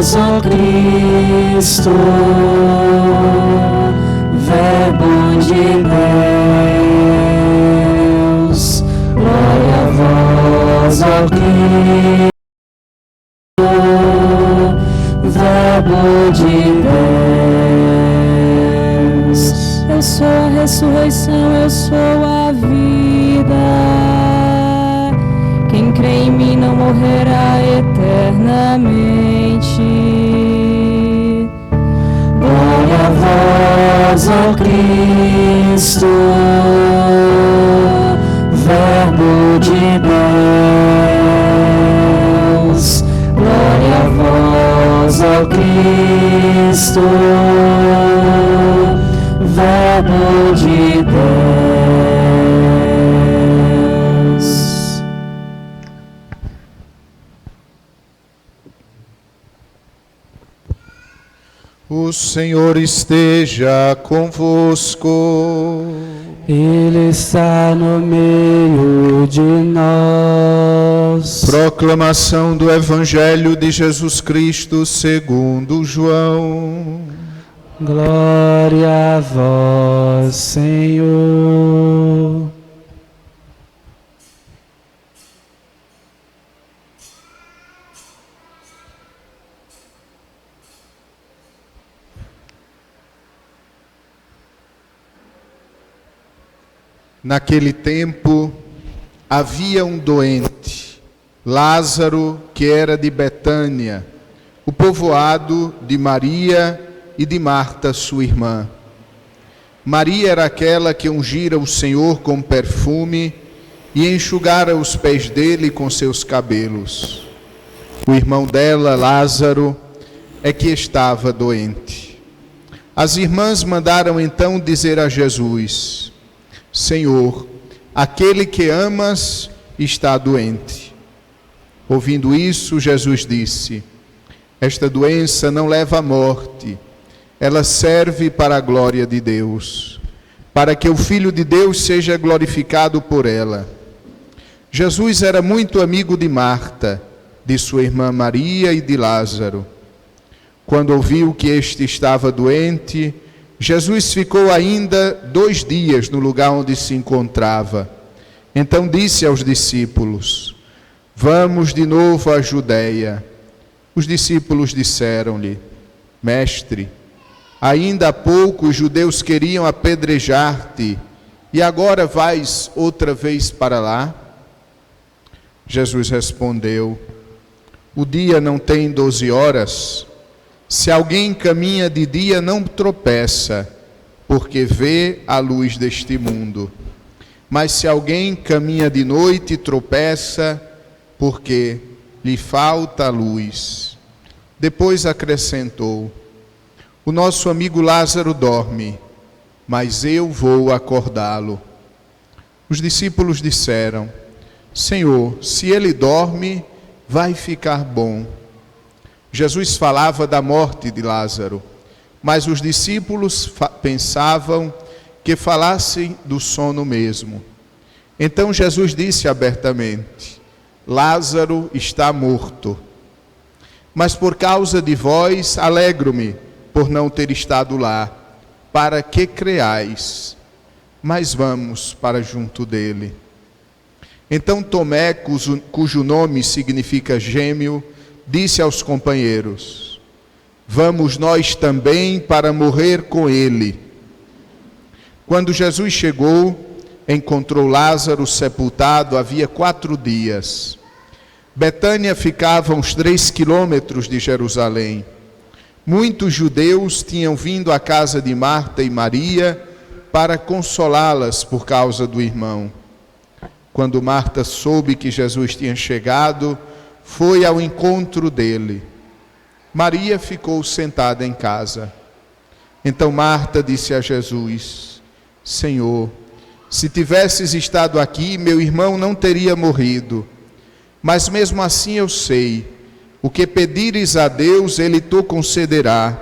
vós, ó Cristo, Verbo de Deus. Glória a vós, ó Cristo, Verbo de Deus. Eu sou a ressurreição, eu sou a vida. Quem crê em mim não morrerá eternamente. Glória a vós, ó Cristo, Verbo de Deus. Glória a vós, ó Cristo, Verbo de Deus. O Senhor esteja convosco. Ele está no meio de nós. Proclamação do Evangelho de Jesus Cristo segundo João. Glória a vós, Senhor. Naquele tempo, havia um doente, Lázaro, que era de Betânia, o povoado de Maria e de Marta, sua irmã. Maria era aquela que ungira o Senhor com perfume e enxugara os pés dele com seus cabelos. O irmão dela, Lázaro, é que estava doente. As irmãs mandaram então dizer a Jesus: Senhor, aquele que amas está doente. Ouvindo isso, Jesus disse: esta doença não leva à morte, ela serve para a glória de Deus, para que o Filho de Deus seja glorificado por ela. Jesus era muito amigo de Marta, de sua irmã Maria e de Lázaro. Quando ouviu que este estava doente, Jesus ficou ainda 2 dias no lugar onde se encontrava. Então disse aos discípulos: vamos de novo à Judeia. Os discípulos disseram-lhe: Mestre, ainda há pouco os judeus queriam apedrejar-te, e agora vais outra vez para lá? Jesus respondeu: o dia não tem 12 horas? Se alguém caminha de dia, não tropeça, porque vê a luz deste mundo. Mas se alguém caminha de noite, tropeça, porque lhe falta a luz. Depois acrescentou: o nosso amigo Lázaro dorme, mas eu vou acordá-lo. Os discípulos disseram: Senhor, se ele dorme, vai ficar bom. Jesus falava da morte de Lázaro, mas os discípulos pensavam que falassem do sono mesmo. Então Jesus disse abertamente: Lázaro está morto. Mas por causa de vós, alegro-me por não ter estado lá, para que creais. Mas vamos para junto dele. Então Tomé, cujo nome significa gêmeo, disse aos companheiros: vamos nós também para morrer com ele. Quando Jesus chegou, encontrou Lázaro sepultado havia 4 dias. Betânia ficava a uns 3 quilômetros de Jerusalém. Muitos judeus tinham vindo à casa de Marta e Maria para consolá-las por causa do irmão. Quando Marta soube que Jesus tinha chegado, foi ao encontro dele. Maria ficou sentada em casa. Então Marta disse a Jesus: Senhor, se tivesses estado aqui, meu irmão não teria morrido. Mas mesmo assim eu sei, o que pedires a Deus, Ele te concederá.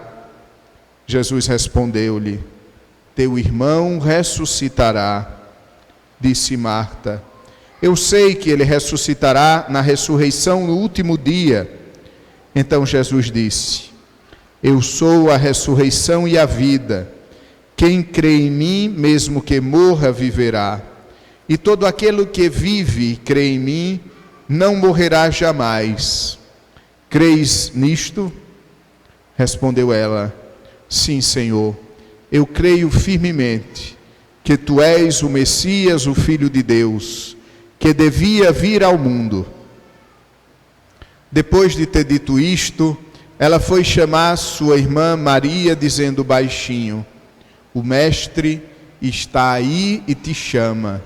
Jesus respondeu-lhe: teu irmão ressuscitará. Disse Marta: eu sei que ele ressuscitará na ressurreição no último dia. Então Jesus disse: Eu sou a ressurreição e a vida. Quem crê em mim, mesmo que morra, viverá. E todo aquele que vive e crê em mim, não morrerá jamais. Creis nisto? Respondeu ela: Sim, Senhor, eu creio firmemente que tu és o Messias, o Filho de Deus, que devia vir ao mundo. Depois de ter dito isto, ela foi chamar sua irmã Maria, dizendo baixinho: O Mestre está aí e te chama.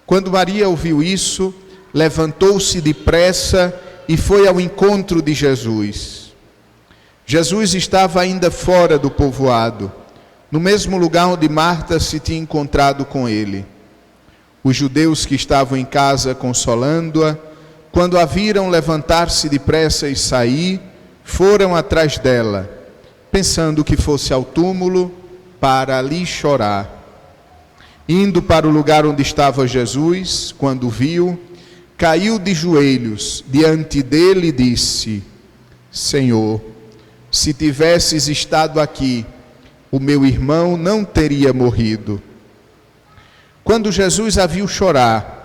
Quando Maria ouviu isso, levantou-se depressa e foi ao encontro de Jesus. Jesus estava ainda fora do povoado, no mesmo lugar onde Marta se tinha encontrado com ele. Os judeus que estavam em casa consolando-a, quando a viram levantar-se depressa e sair, foram atrás dela, pensando que fosse ao túmulo para ali chorar. Indo para o lugar onde estava Jesus, quando viu, caiu de joelhos diante dele e disse: Senhor, se tivesses estado aqui, o meu irmão não teria morrido. Quando Jesus a viu chorar,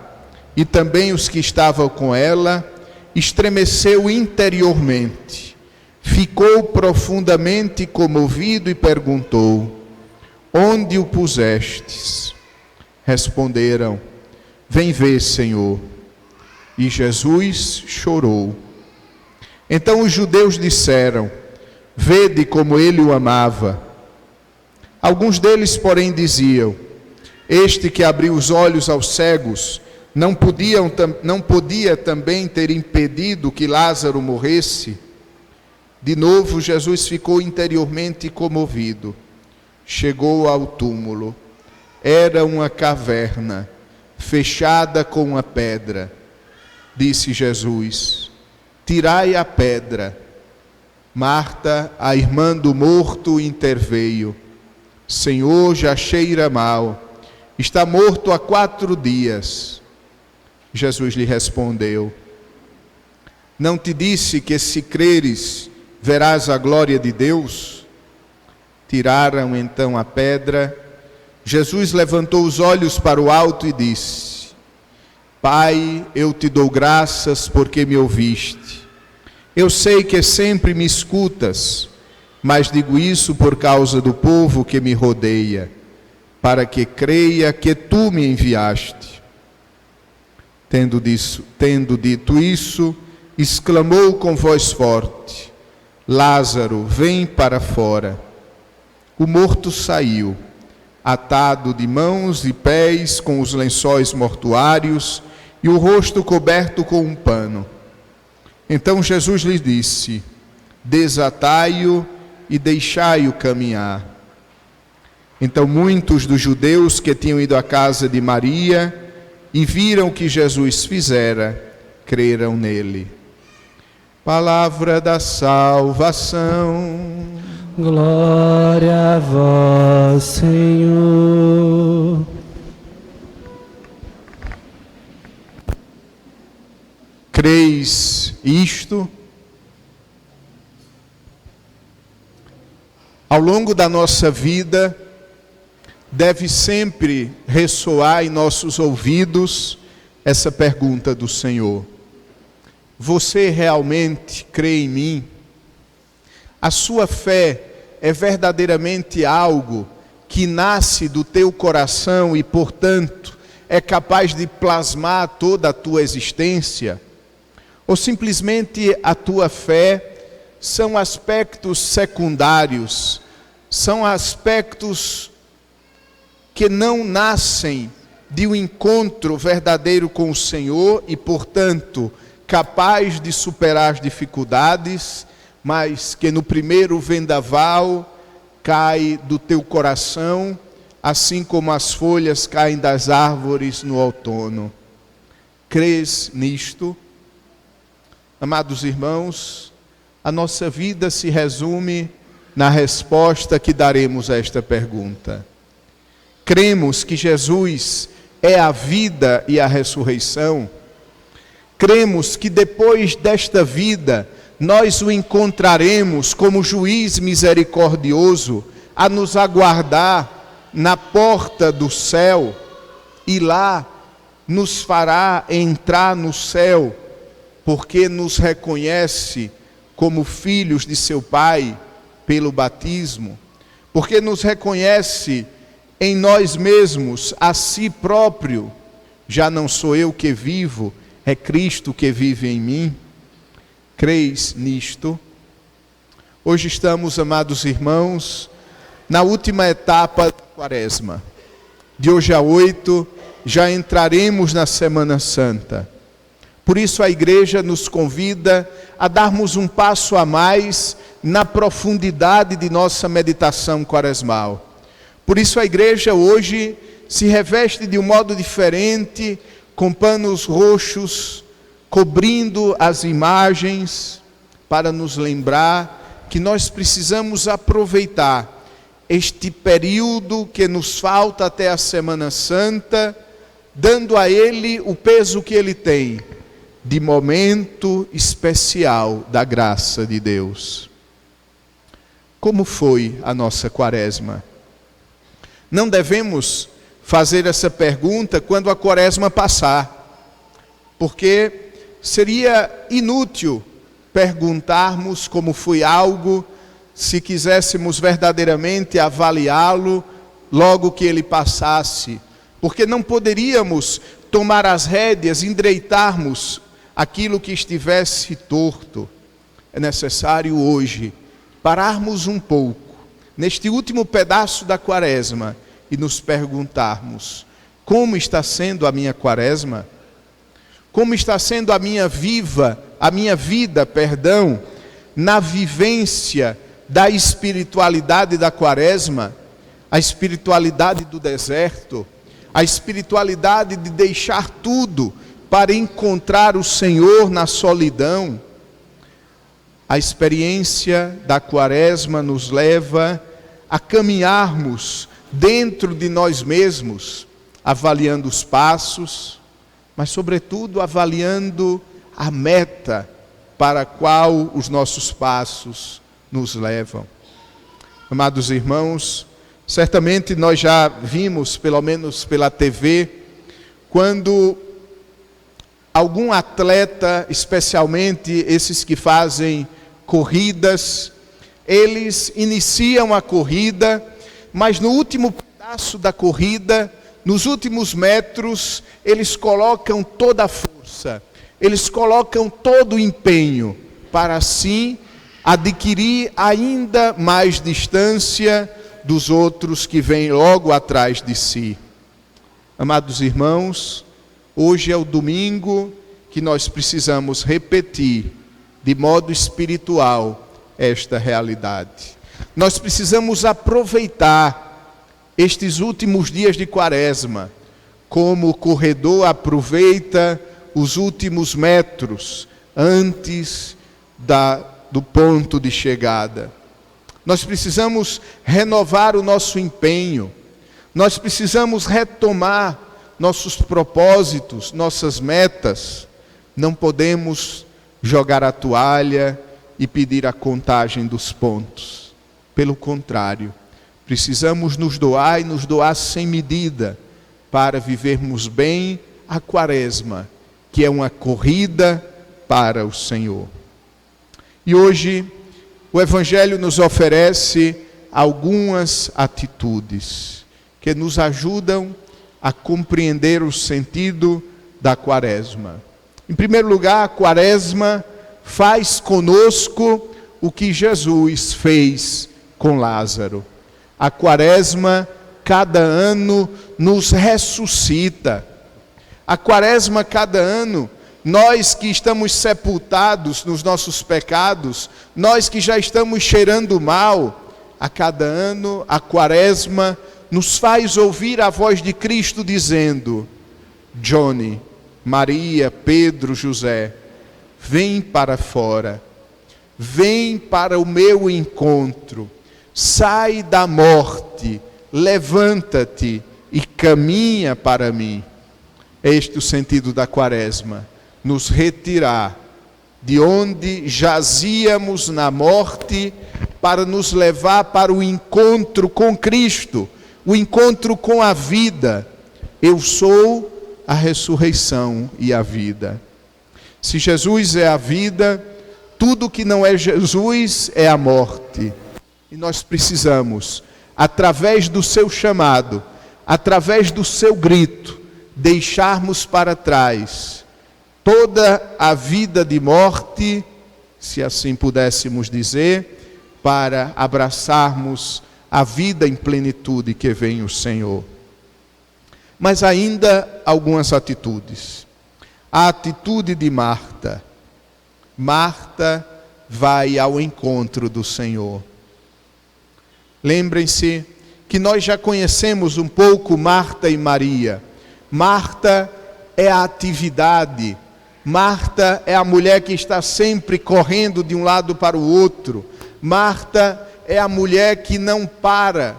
e também os que estavam com ela, estremeceu interiormente, ficou profundamente comovido e perguntou: Onde o pusestes? Responderam: Vem ver, Senhor. E Jesus chorou. Então os judeus disseram: Vede como ele o amava. Alguns deles, porém, diziam: Este que abriu os olhos aos cegos, não podia também ter impedido que Lázaro morresse? De novo, Jesus ficou interiormente comovido. Chegou ao túmulo. Era uma caverna, fechada com uma pedra. Disse Jesus: Tirai a pedra. Marta, a irmã do morto, interveio: Senhor, já cheira mal. Está morto há 4 dias. Jesus lhe respondeu: Não te disse que se creres, verás a glória de Deus? Tiraram então a pedra. Jesus levantou os olhos para o alto e disse: Pai, eu te dou graças porque me ouviste. Eu sei que sempre me escutas, mas digo isso por causa do povo que me rodeia, para que creia que tu me enviaste. Tendo dito isso, exclamou com voz forte: Lázaro, vem para fora. O morto saiu, atado de mãos e pés com os lençóis mortuários e o rosto coberto com um pano. Então Jesus lhe disse: Desatai-o e deixai-o caminhar. Então muitos dos judeus que tinham ido à casa de Maria e viram o que Jesus fizera, creram nele. Palavra da salvação. Glória a vós, Senhor. Creis isto? Ao longo da nossa vida, deve sempre ressoar em nossos ouvidos essa pergunta do Senhor: Você realmente crê em mim? A sua fé é verdadeiramente algo que nasce do teu coração e, portanto, é capaz de plasmar toda a tua existência? Ou simplesmente a tua fé são aspectos secundários, são aspectos que não nascem de um encontro verdadeiro com o Senhor e, portanto, capaz de superar as dificuldades, mas que no primeiro vendaval cai do teu coração, assim como as folhas caem das árvores no outono. Crês nisto? Amados irmãos, a nossa vida se resume na resposta que daremos a esta pergunta. Cremos que Jesus é a vida e a ressurreição? Cremos que depois desta vida nós o encontraremos como juiz misericordioso a nos aguardar na porta do céu, e lá nos fará entrar no céu, porque nos reconhece como filhos de seu Pai pelo batismo, porque nos reconhece em nós mesmos, a si próprio. Já não sou eu que vivo, é Cristo que vive em mim. Creis nisto? Hoje estamos, amados irmãos, na última etapa da Quaresma. De hoje a 8, já entraremos na Semana Santa. Por isso a igreja nos convida a darmos um passo a mais na profundidade de nossa meditação quaresmal. Por isso a igreja hoje se reveste de um modo diferente, com panos roxos, cobrindo as imagens, para nos lembrar que nós precisamos aproveitar este período que nos falta até a Semana Santa, dando a ele o peso que ele tem, de momento especial da graça de Deus. Como foi a nossa Quaresma? Não devemos fazer essa pergunta quando a Quaresma passar, porque seria inútil perguntarmos como foi algo se quiséssemos verdadeiramente avaliá-lo logo que ele passasse, porque não poderíamos tomar as rédeas, endireitarmos aquilo que estivesse torto. É necessário hoje pararmos um pouco neste último pedaço da Quaresma e nos perguntarmos: como está sendo a minha Quaresma? Como está sendo a minha vida, na vivência da espiritualidade da Quaresma, a espiritualidade do deserto, a espiritualidade de deixar tudo para encontrar o Senhor na solidão. A experiência da Quaresma nos leva a caminharmos dentro de nós mesmos, avaliando os passos, mas sobretudo avaliando a meta para a qual os nossos passos nos levam. Amados irmãos, certamente nós já vimos, pelo menos pela TV, quando algum atleta, especialmente esses que fazem corridas, eles iniciam a corrida, mas no último pedaço da corrida, nos últimos metros, eles colocam toda a força, eles colocam todo o empenho para assim adquirir ainda mais distância dos outros que vêm logo atrás de si. Amados irmãos, hoje é o domingo que nós precisamos repetir de modo espiritual esta realidade. Nós precisamos aproveitar estes últimos dias de Quaresma, como o corredor aproveita os últimos metros antes do ponto de chegada. Nós precisamos renovar o nosso empenho, nós precisamos retomar nossos propósitos, nossas metas. Não podemos jogar a toalha e pedir a contagem dos pontos. Pelo contrário, precisamos nos doar e nos doar sem medida para vivermos bem a Quaresma, que é uma corrida para o Senhor. E hoje o Evangelho nos oferece algumas atitudes que nos ajudam a compreender o sentido da Quaresma. Em primeiro lugar, a Quaresma faz conosco o que Jesus fez com Lázaro. A Quaresma, cada ano, nos ressuscita. A Quaresma, cada ano, nós que estamos sepultados nos nossos pecados, nós que já estamos cheirando mal, a cada ano, a Quaresma nos faz ouvir a voz de Cristo dizendo: Johnny, Maria, Pedro, José, vem para fora, vem para o meu encontro, sai da morte, levanta-te e caminha para mim. Este é o sentido da Quaresma, nos retirar de onde jazíamos na morte, para nos levar para o encontro com Cristo, o encontro com a vida. Eu sou a ressurreição e a vida. Se Jesus é a vida, tudo que não é Jesus é a morte. E nós precisamos, através do seu chamado, através do seu grito, deixarmos para trás toda a vida de morte, se assim pudéssemos dizer, para abraçarmos a vida em plenitude que vem o Senhor. Mas ainda algumas atitudes. A atitude de Marta. Marta vai ao encontro do Senhor. Lembrem-se que nós já conhecemos um pouco Marta e Maria. Marta é a atividade. Marta é a mulher que está sempre correndo de um lado para o outro. Marta é a mulher que não para,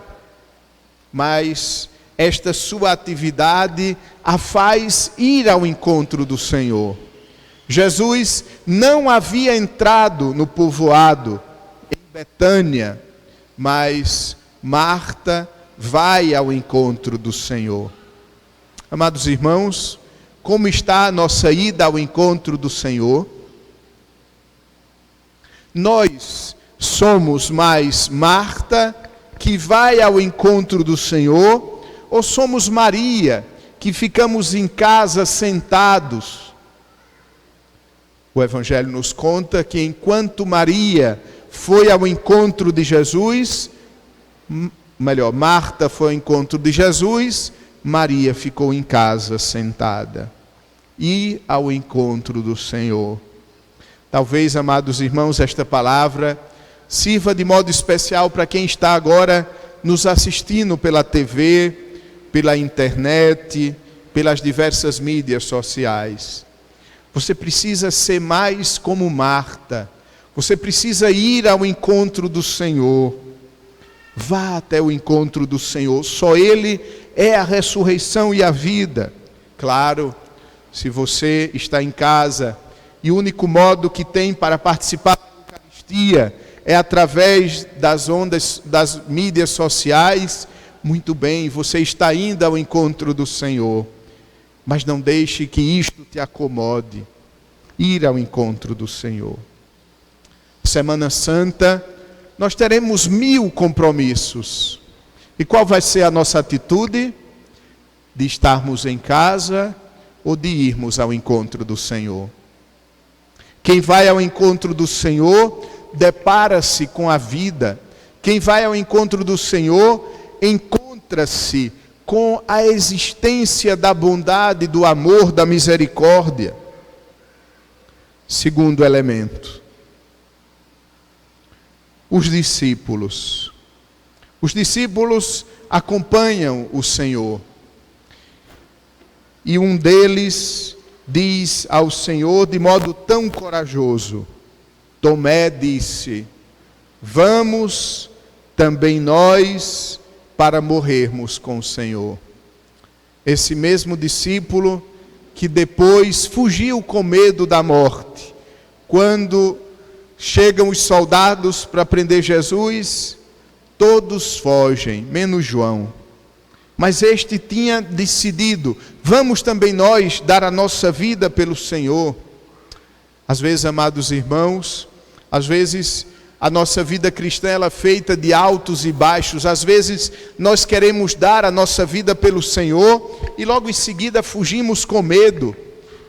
mas esta sua atividade a faz ir ao encontro do Senhor. Jesus não havia entrado no povoado, em Betânia, mas Marta vai ao encontro do Senhor. Amados irmãos, como está a nossa ida ao encontro do Senhor? Nós somos mais Marta, que vai ao encontro do Senhor, ou somos Maria, que ficamos em casa sentados? O Evangelho nos conta que enquanto Maria foi ao encontro de Jesus, Marta foi ao encontro de Jesus, Maria ficou em casa sentada. E ao encontro do Senhor. Talvez, amados irmãos, esta palavra sirva de modo especial para quem está agora nos assistindo pela TV, pela internet, pelas diversas mídias sociais. Você precisa ser mais como Marta. Você precisa ir ao encontro do Senhor. Vá até o encontro do Senhor. Só Ele é a ressurreição e a vida. Claro, se você está em casa e o único modo que tem para participar da Eucaristia é através das ondas das mídias sociais, muito bem, você está indo ao encontro do Senhor. Mas não deixe que isto te acomode. Ir ao encontro do Senhor. Semana Santa, nós teremos 1000 compromissos. E qual vai ser a nossa atitude? De estarmos em casa ou de irmos ao encontro do Senhor. Quem vai ao encontro do Senhor, depara-se com a vida. Quem vai ao encontro do Senhor, encontra-se com a existência da bondade, do amor, da misericórdia. Segundo elemento, os discípulos. Os discípulos acompanham o Senhor. E um deles diz ao Senhor de modo tão corajoso, Tomé disse, vamos também nós para morrermos com o Senhor. Esse mesmo discípulo que depois fugiu com medo da morte. Quando chegam os soldados para prender Jesus, todos fogem, menos João. Mas este tinha decidido, vamos também nós dar a nossa vida pelo Senhor. Às vezes, amados irmãos, às vezes a nossa vida cristã ela é feita de altos e baixos. Às vezes nós queremos dar a nossa vida pelo Senhor e logo em seguida fugimos com medo.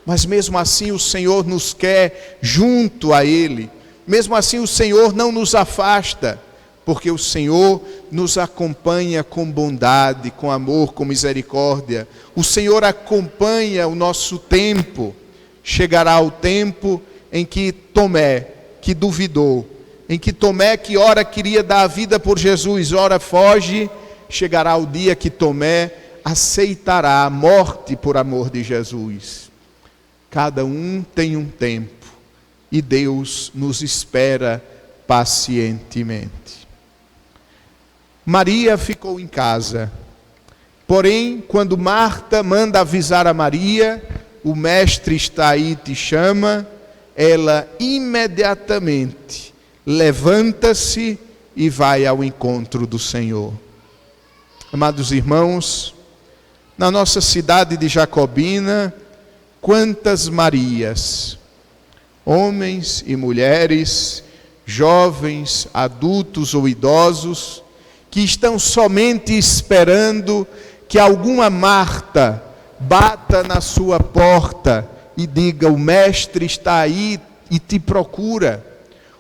Mas mesmo assim o Senhor nos quer junto a Ele. Mesmo assim o Senhor não nos afasta, porque o Senhor nos acompanha com bondade, com amor, com misericórdia. O Senhor acompanha o nosso tempo. Chegará o tempo em que Tomé, que duvidou, em que Tomé, que ora queria dar a vida por Jesus, ora foge, chegará o dia que Tomé aceitará a morte por amor de Jesus. Cada um tem um tempo e Deus nos espera pacientemente. Maria ficou em casa, porém, quando Marta manda avisar a Maria, o mestre está aí, te chama, ela imediatamente levanta-se e vai ao encontro do Senhor. Amados irmãos, na nossa cidade de Jacobina, quantas Marias, homens e mulheres, jovens, adultos ou idosos, que estão somente esperando que alguma Marta bata na sua porta e diga: o Mestre está aí e te procura,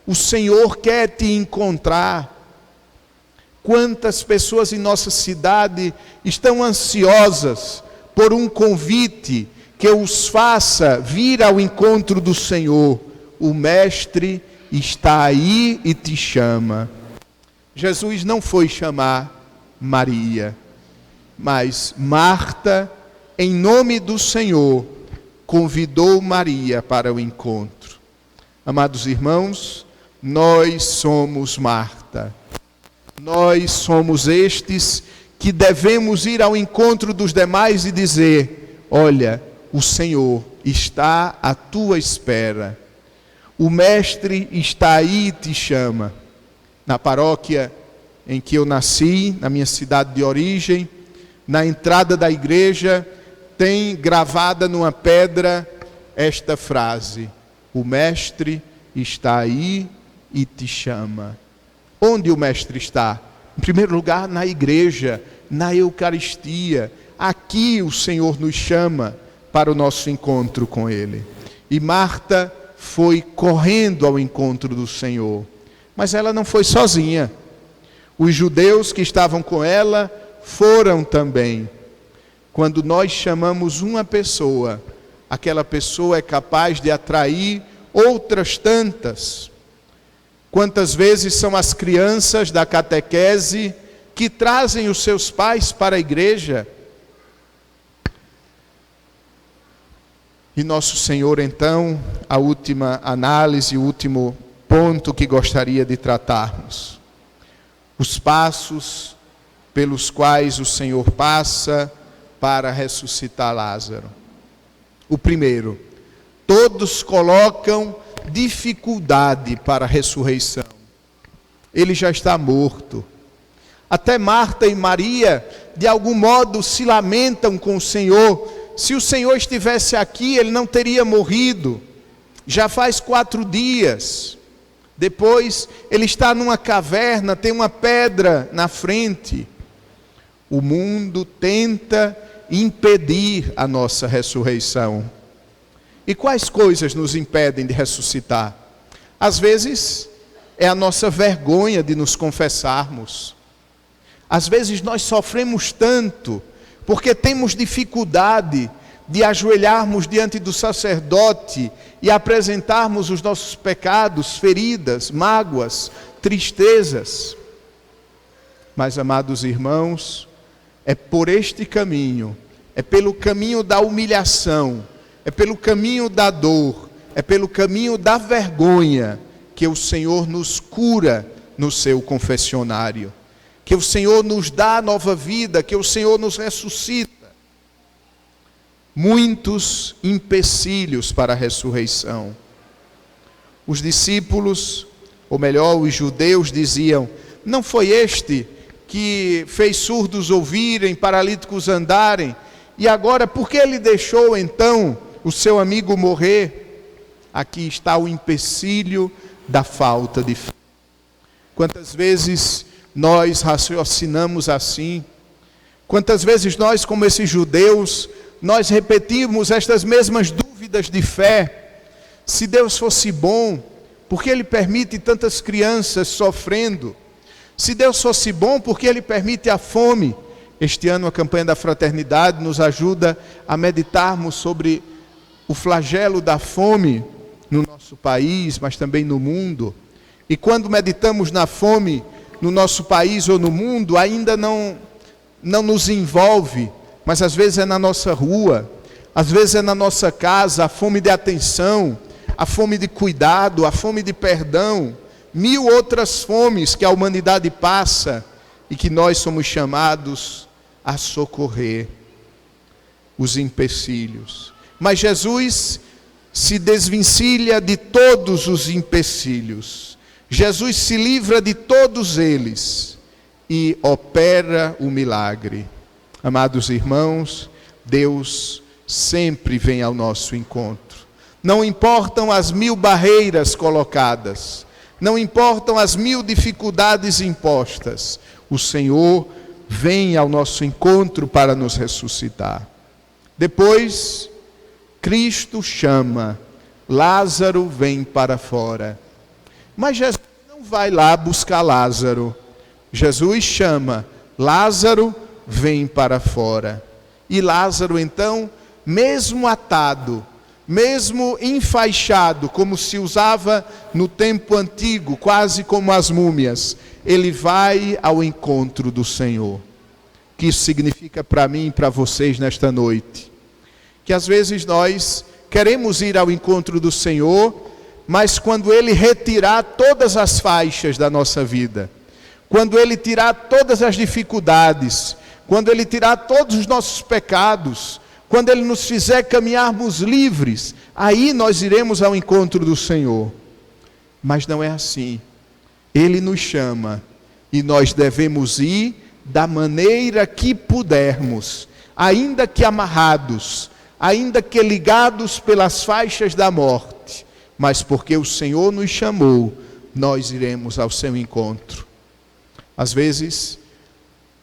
o Senhor quer te encontrar. Quantas pessoas em nossa cidade estão ansiosas por um convite que os faça vir ao encontro do Senhor. O Mestre está aí e te chama. Jesus não foi chamar Maria, mas Marta, em nome do Senhor, convidou Maria para o encontro. Amados irmãos, nós somos Marta. Nós somos estes que devemos ir ao encontro dos demais e dizer: olha, o Senhor está à tua espera. O Mestre está aí e te chama. Na paróquia em que eu nasci, na minha cidade de origem, na entrada da igreja, tem gravada numa pedra esta frase: o Mestre está aí e te chama. Onde o Mestre está? Em primeiro lugar, na igreja, na Eucaristia. Aqui o Senhor nos chama para o nosso encontro com Ele. E Marta foi correndo ao encontro do Senhor. Mas ela não foi sozinha. Os judeus que estavam com ela foram também. Quando nós chamamos uma pessoa, aquela pessoa é capaz de atrair outras tantas. Quantas vezes são as crianças da catequese que trazem os seus pais para a igreja? E nosso Senhor, então, a última análise, o último ponto que gostaria de tratarmos. Os passos pelos quais o Senhor passa para ressuscitar Lázaro. O primeiro, todos colocam dificuldade para a ressurreição. Ele já está morto. Até Marta e Maria, de algum modo, se lamentam com o Senhor. Se o Senhor estivesse aqui, ele não teria morrido. Já faz 4 dias. Depois, ele está numa caverna, tem uma pedra na frente. O mundo tenta impedir a nossa ressurreição. E quais coisas nos impedem de ressuscitar? Às vezes, é a nossa vergonha de nos confessarmos. Às vezes nós sofremos tanto, porque temos dificuldade de ajoelharmos diante do sacerdote e apresentarmos os nossos pecados, feridas, mágoas, tristezas. Mas, amados irmãos, é por este caminho, é pelo caminho da humilhação, é pelo caminho da dor, é pelo caminho da vergonha que o Senhor nos cura no seu confessionário, que o Senhor nos dá nova vida, que o Senhor nos ressuscita. Muitos empecilhos para a ressurreição. Os discípulos, ou melhor, os judeus diziam: não foi este que fez surdos ouvirem, paralíticos andarem, e agora por que ele deixou então o seu amigo morrer? Aqui está o empecilho da falta de fé. Quantas vezes nós raciocinamos assim? Quantas vezes nós, como esses judeus, nós repetimos estas mesmas dúvidas de fé? Se Deus fosse bom, por que Ele permite tantas crianças sofrendo? Se Deus fosse bom, por que Ele permite a fome? Este ano a campanha da fraternidade nos ajuda a meditarmos sobre o flagelo da fome no nosso país, mas também no mundo. E quando meditamos na fome no nosso país ou no mundo, ainda não nos envolve, mas às vezes é na nossa rua, às vezes é na nossa casa, a fome de atenção, a fome de cuidado, a fome de perdão, 1000 outras fomes que a humanidade passa e que nós somos chamados a socorrer. Os empecilhos. Mas Jesus se desvencilha de todos os empecilhos. Jesus se livra de todos eles e opera o milagre. Amados irmãos, Deus sempre vem ao nosso encontro. Não importam as 1000 barreiras colocadas, não importam as 1000 dificuldades impostas, o Senhor vem ao nosso encontro para nos ressuscitar. Depois, Cristo chama, Lázaro vem para fora. Mas Jesus não vai lá buscar Lázaro. Jesus chama, Lázaro vem para fora. E Lázaro então, mesmo atado, mesmo enfaixado, como se usava no tempo antigo, quase como as múmias, ele vai ao encontro do Senhor. O que isso significa para mim e para vocês nesta noite? Que às vezes nós queremos ir ao encontro do Senhor, mas quando Ele retirar todas as faixas da nossa vida, quando Ele tirar todas as dificuldades, quando Ele tirar todos os nossos pecados, quando Ele nos fizer caminharmos livres, aí nós iremos ao encontro do Senhor. Mas não é assim. Ele nos chama e nós devemos ir da maneira que pudermos, ainda que amarrados, ainda que ligados pelas faixas da morte, mas porque o Senhor nos chamou, nós iremos ao seu encontro. Às vezes,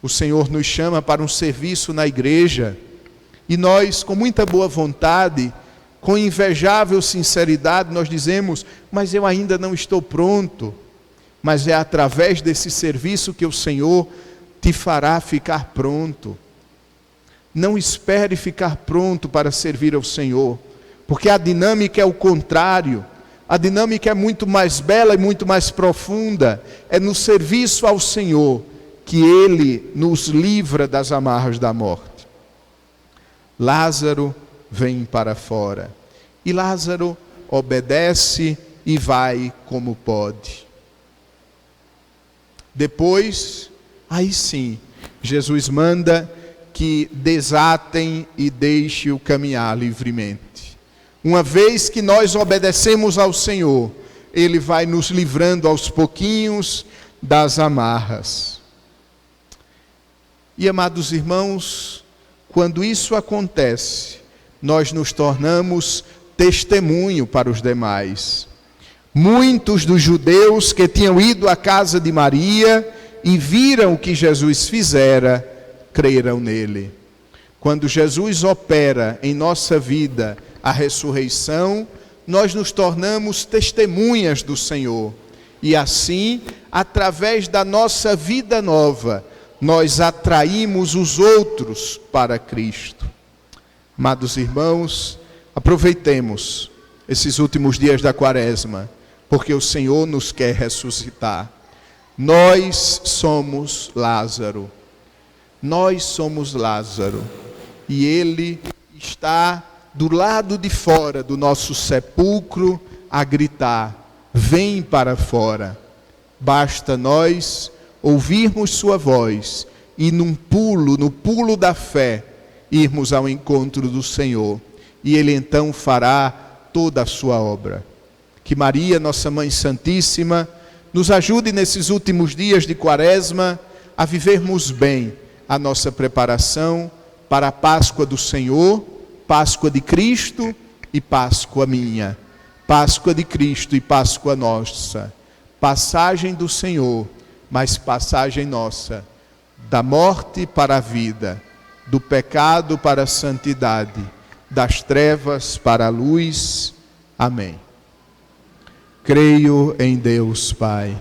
o Senhor nos chama para um serviço na igreja, e nós, com muita boa vontade, com invejável sinceridade, nós dizemos, mas eu ainda não estou pronto. Mas é através desse serviço que o Senhor te fará ficar pronto. Não espere ficar pronto para servir ao Senhor, porque a dinâmica é o contrário. A dinâmica é muito mais bela e muito mais profunda. É no serviço ao Senhor que Ele nos livra das amarras da morte. Lázaro vem para fora. E Lázaro obedece e vai como pode. Depois, aí sim, Jesus manda que desatem e deixem-o caminhar livremente. Uma vez que nós obedecemos ao Senhor, Ele vai nos livrando aos pouquinhos das amarras. E, amados irmãos, quando isso acontece, nós nos tornamos testemunho para os demais. Muitos dos judeus que tinham ido à casa de Maria e viram o que Jesus fizera, creram nele. Quando Jesus opera em nossa vida a ressurreição, nós nos tornamos testemunhas do Senhor. E assim, através da nossa vida nova, nós atraímos os outros para Cristo. Amados irmãos, aproveitemos esses últimos dias da Quaresma, porque o Senhor nos quer ressuscitar. Nós somos Lázaro. Nós somos Lázaro. E Ele está do lado de fora do nosso sepulcro a gritar: vem para fora. Basta nós ouvirmos sua voz e no pulo da fé, irmos ao encontro do Senhor. E Ele então fará toda a sua obra. Que Maria, nossa Mãe Santíssima, nos ajude nesses últimos dias de Quaresma a vivermos bem a nossa preparação para a Páscoa do Senhor, Páscoa de Cristo e Páscoa minha. Páscoa de Cristo e Páscoa nossa. Passagem do Senhor, mas passagem nossa. Da morte para a vida, do pecado para a santidade, das trevas para a luz. Amém. Creio em Deus Pai,